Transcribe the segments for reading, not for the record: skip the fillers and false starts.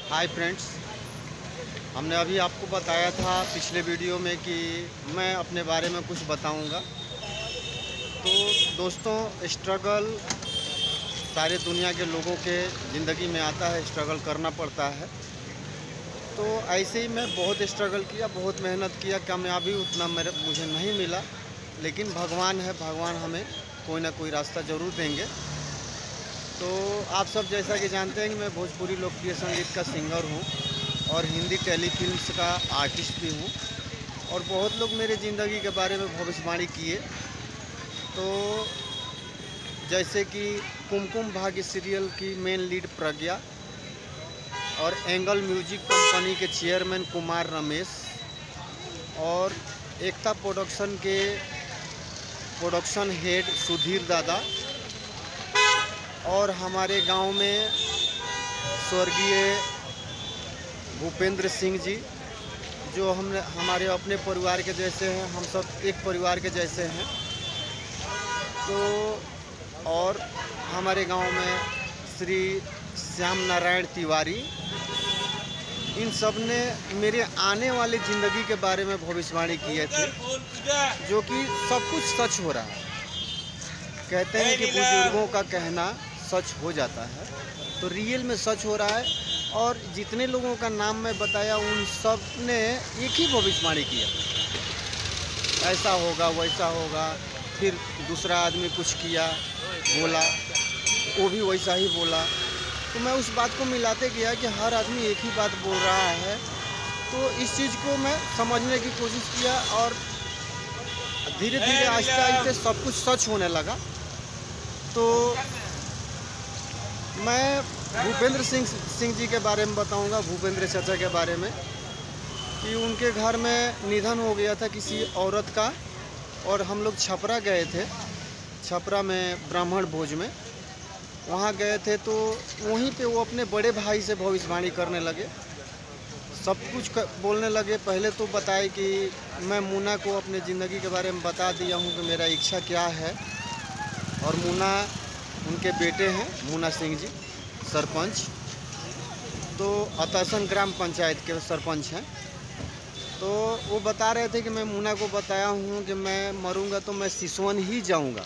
Hi friends, हमने अभी आपको बताया था पिछले वीडियो में कि मैं अपने बारे में कुछ बताऊंगा। तो दोस्तों, स्ट्रगल सारे दुनिया के लोगों के ज़िंदगी में आता है, स्ट्रगल करना पड़ता है। तो ऐसे ही मैं बहुत स्ट्रगल किया, बहुत मेहनत किया, कामयाबी उतना मुझे नहीं मिला, लेकिन भगवान है, भगवान हमें कोई ना कोई रास्ता ज़रूर देंगे। तो आप सब जैसा कि जानते हैं कि मैं भोजपुरी लोकप्रिय संगीत का सिंगर हूँ और हिंदी टेलीफिल्म्स का आर्टिस्ट भी हूँ। और बहुत लोग मेरे ज़िंदगी के बारे में भविष्यवाणी किए। तो जैसे कि कुमकुम भाग्य सीरियल की मेन लीड प्रज्ञा और एंगल म्यूजिक कंपनी के चेयरमैन कुमार रमेश और एकता प्रोडक्शन के प्रोडक्शन हेड सुधीर दादा और हमारे गांव में स्वर्गीय भूपेंद्र सिंह जी, जो हमारे अपने परिवार के जैसे हैं, हम सब एक परिवार के जैसे हैं। तो और हमारे गांव में श्री श्याम नारायण तिवारी, इन सब ने मेरे आने वाली ज़िंदगी के बारे में भविष्यवाणी किए थे, जो कि सब कुछ सच हो रहा है। कहते हैं कि बुजुर्गों का कहना सच हो जाता है, तो रियल में सच हो रहा है। और जितने लोगों का नाम मैं बताया उन सब ने एक ही भविष्यवाणी किया, ऐसा होगा वैसा होगा। फिर दूसरा आदमी कुछ किया, बोला, वो भी वैसा ही बोला। तो मैं उस बात को मिलाते गया कि हर आदमी एक ही बात बोल रहा है। तो इस चीज़ को मैं समझने की कोशिश किया और धीरे धीरे आहिस्ते आहिस्ते सब कुछ सच होने लगा। तो मैं भूपेंद्र सिंह जी के बारे में बताऊंगा, भूपेंद्र चाचा के बारे में, कि उनके घर में निधन हो गया था किसी औरत का और हम लोग छपरा गए थे। छपरा में ब्राह्मण भोज में वहाँ गए थे। तो वहीं पे वो अपने बड़े भाई से भविष्यवाणी करने लगे, सब कुछ बोलने लगे। पहले तो बताए कि मैं मुन्ना को अपने ज़िंदगी के बारे में बता दिया हूँ कि मेरा इच्छा क्या है। और मुन्ना उनके बेटे हैं, मुन्ना सिंह जी सरपंच, तो अतरसन ग्राम पंचायत के सरपंच हैं। तो वो बता रहे थे कि मैं मुन्ना को बताया हूँ कि मैं मरूंगा तो मैं सिसवन ही जाऊंगा,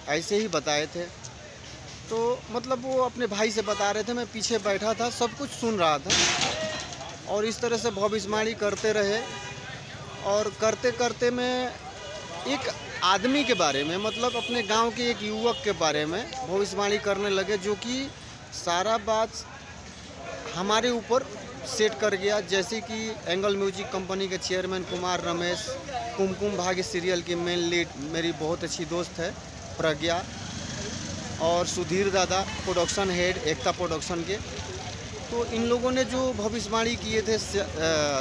ऐसे ही बताए थे। तो मतलब वो अपने भाई से बता रहे थे, मैं पीछे बैठा था, सब कुछ सुन रहा था। और इस तरह से भविष्यवाणी करते रहे। और करते करते मैं एक आदमी के बारे में, मतलब अपने गांव के एक युवक के बारे में भविष्यवाणी करने लगे, जो कि सारा बात हमारे ऊपर सेट कर गया। जैसे कि एंगल म्यूजिक कंपनी के चेयरमैन कुमार रमेश, कुमकुम भाग्य सीरियल की मेन लीड मेरी बहुत अच्छी दोस्त है प्रज्ञा, और सुधीर दादा प्रोडक्शन हेड एकता प्रोडक्शन के। तो इन लोगों ने जो भविष्यवाणी किए थे,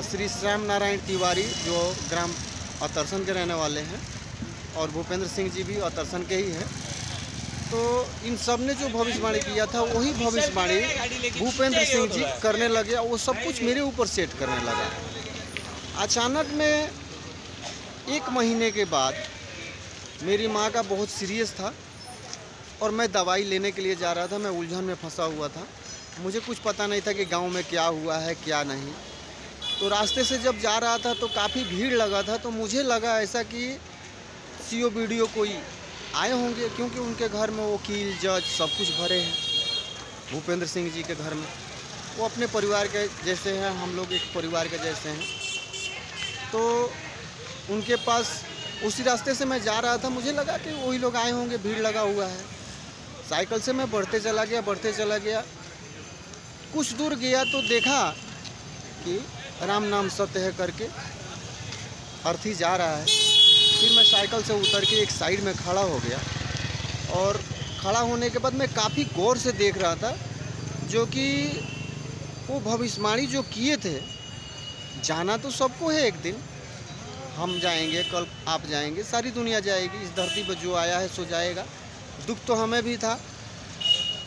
श्री श्याम नारायण तिवारी जो ग्राम अतरसन के रहने वाले हैं, और भूपेंद्र सिंह जी भी अतरसन के ही हैं। तो इन सब ने जो भविष्यवाणी किया था वही भविष्यवाणी भूपेंद्र सिंह जी करने लगे, और वो सब कुछ मेरे ऊपर सेट करने लगा। अचानक में 1 महीने के बाद मेरी माँ का बहुत सीरियस था और मैं दवाई लेने के लिए जा रहा था। मैं उलझन में फंसा हुआ था, मुझे कुछ पता नहीं था कि गांव में क्या हुआ है क्या नहीं। तो रास्ते से जब जा रहा था तो काफ़ी भीड़ लगा था। तो मुझे लगा ऐसा कि सीओ वीडियो कोई आए होंगे, क्योंकि उनके घर में वकील जज सब कुछ भरे हैं। भूपेंद्र सिंह जी के घर में वो अपने परिवार के जैसे हैं, हम लोग एक परिवार के जैसे हैं। तो उनके पास उसी रास्ते से मैं जा रहा था, मुझे लगा कि वही लोग आए होंगे, भीड़ लगा हुआ है। साइकिल से मैं बढ़ते चला गया। कुछ दूर गया तो देखा कि राम नाम सत्य है करके अर्थी जा रहा है। फिर मैं साइकिल से उतर के एक साइड में खड़ा हो गया, और खड़ा होने के बाद मैं काफ़ी गौर से देख रहा था, जो कि वो भविष्यवाणी जो किए थे, जाना तो सबको है, एक दिन हम जाएंगे, कल आप जाएंगे, सारी दुनिया जाएगी। इस धरती पर जो आया है सो जाएगा। दुख तो हमें भी था,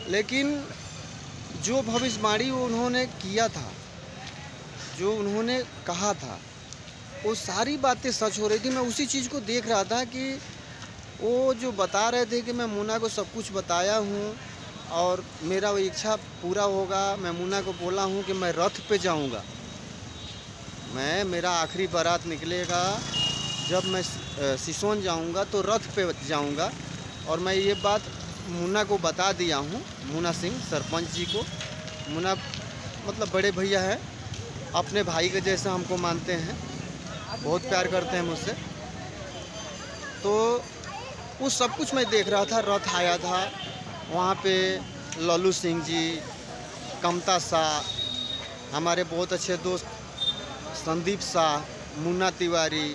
लेकिन जो भविष्यवाणी उन्होंने किया था, जो उन्होंने कहा था, वो सारी बातें सच हो रही थी। मैं उसी चीज़ को देख रहा था कि वो जो बता रहे थे कि मैं मुन्ना को सब कुछ बताया हूँ और मेरा वो इच्छा पूरा होगा। मैं मुन्ना को बोला हूँ कि मैं रथ पे जाऊँगा, मेरा आखिरी बारात निकलेगा जब मैं सिसोन जाऊँगा तो रथ पे जाऊँगा। और मैं ये बात मुन्ना को बता दिया हूँ, मुन्ना सिंह सरपंच जी को। मुन्ना मतलब बड़े भैया हैं, अपने भाई के जैसा हमको मानते हैं, बहुत प्यार करते हैं मुझसे। तो वो सब कुछ मैं देख रहा था। रथ आया था, वहाँ पे लल्लू सिंह जी, कमता शाह, हमारे बहुत अच्छे दोस्त संदीप शाह, मुन्ना तिवारी,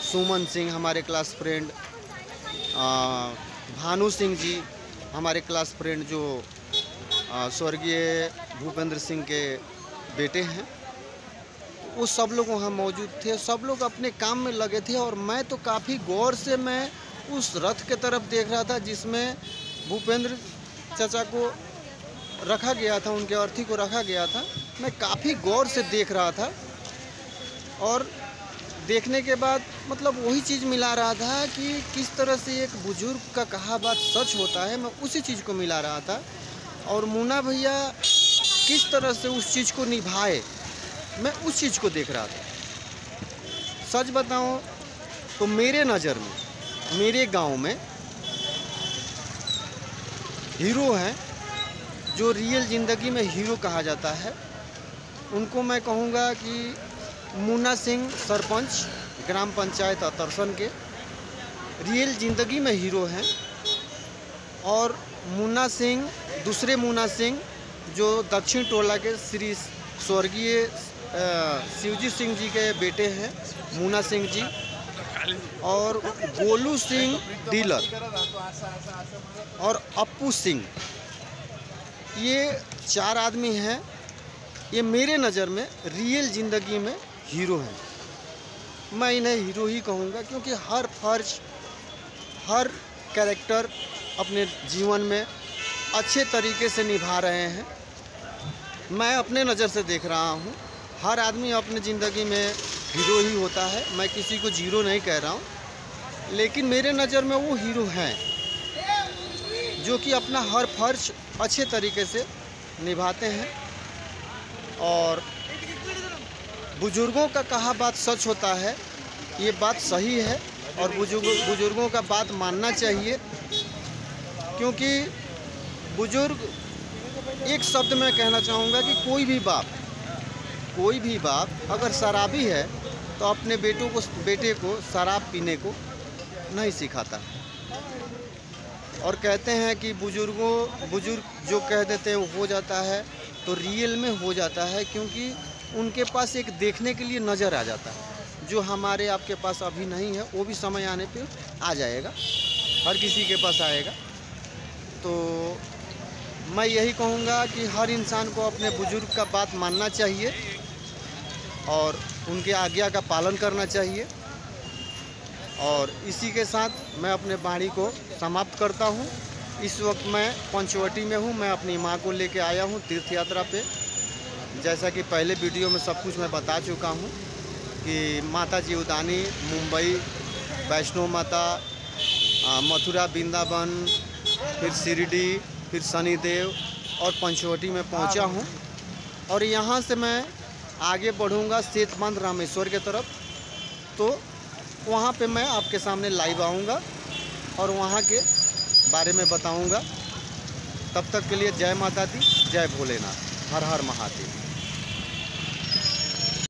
सुमन सिंह हमारे क्लास फ्रेंड, भानु सिंह जी हमारे क्लास फ्रेंड जो स्वर्गीय भूपेंद्र सिंह के बेटे हैं, वो सब लोग वहाँ मौजूद थे। सब लोग अपने काम में लगे थे और मैं तो काफ़ी गौर से मैं उस रथ के तरफ देख रहा था जिसमें भूपेंद्र चाचा को रखा गया था, उनके अर्थी को रखा गया था। मैं काफ़ी गौर से देख रहा था और देखने के बाद मतलब वही चीज़ मिला रहा था कि किस तरह से एक बुजुर्ग का कहा बात सच होता है। मैं उसी चीज़ को मिला रहा था और मुन्ना भैया किस तरह से उस चीज़ को निभाए, मैं उस चीज़ को देख रहा था। सच बताऊं तो मेरे नज़र में, मेरे गांव में हीरो हैं जो रियल ज़िंदगी में हीरो कहा जाता है, उनको मैं कहूँगा कि मुन्ना सिंह सरपंच ग्राम पंचायत अतरसन के रियल ज़िंदगी में हीरो हैं। और मुन्ना सिंह, दूसरे मुन्ना सिंह जो दक्षिण टोला के श्री स्वर्गीय शिवजी सिंह जी के बेटे हैं, मुन्ना सिंह जी, और गोलू सिंह डीलर और अप्पू सिंह, ये 4 आदमी हैं। ये मेरे नज़र में रियल ज़िंदगी में हीरो हैं। मैं इन्हें हीरो ही कहूँगा क्योंकि हर फर्ज, हर कैरेक्टर अपने जीवन में अच्छे तरीके से निभा रहे हैं। मैं अपने नज़र से देख रहा हूँ, हर आदमी अपने ज़िंदगी में हीरो ही होता है। मैं किसी को जीरो नहीं कह रहा हूँ, लेकिन मेरे नज़र में वो हीरो हैं जो कि अपना हर फर्ज अच्छे तरीके से निभाते हैं। और बुजुर्गों का कहा बात सच होता है, ये बात सही है और बुजुर्गों का बात मानना चाहिए। क्योंकि बुजुर्ग, एक शब्द में कहना चाहूँगा कि कोई भी बाप अगर शराबी है तो अपने बेटे को शराब पीने को नहीं सिखाता। और कहते हैं कि बुजुर्ग जो कह देते हैं वो हो जाता है, तो रियल में हो जाता है, क्योंकि उनके पास एक देखने के लिए नज़र आ जाता है जो हमारे आपके पास अभी नहीं है। वो भी समय आने पे आ जाएगा, हर किसी के पास आएगा। तो मैं यही कहूँगा कि हर इंसान को अपने बुजुर्ग का बात मानना चाहिए और उनके आज्ञा का पालन करना चाहिए। और इसी के साथ मैं अपने वाणी को समाप्त करता हूँ। इस वक्त मैं पंचवटी में हूँ। मैं अपनी माँ को लेके आया हूँ तीर्थ यात्रा पे। जैसा कि पहले वीडियो में सब कुछ मैं बता चुका हूँ कि माता जी उदानी, मुंबई, वैष्णो माता, मथुरा, वृंदावन, फिर शिरडी, फिर शनिदेव और पंचवटी में पहुँचा हूँ। और यहाँ से मैं आगे बढ़ूँगा सेतबंध रामेश्वर के तरफ। तो वहाँ पे मैं आपके सामने लाइव आऊँगा और वहाँ के बारे में बताऊँगा। तब तक के लिए जय माता दी, जय भोलेनाथ, हर हर महादेव।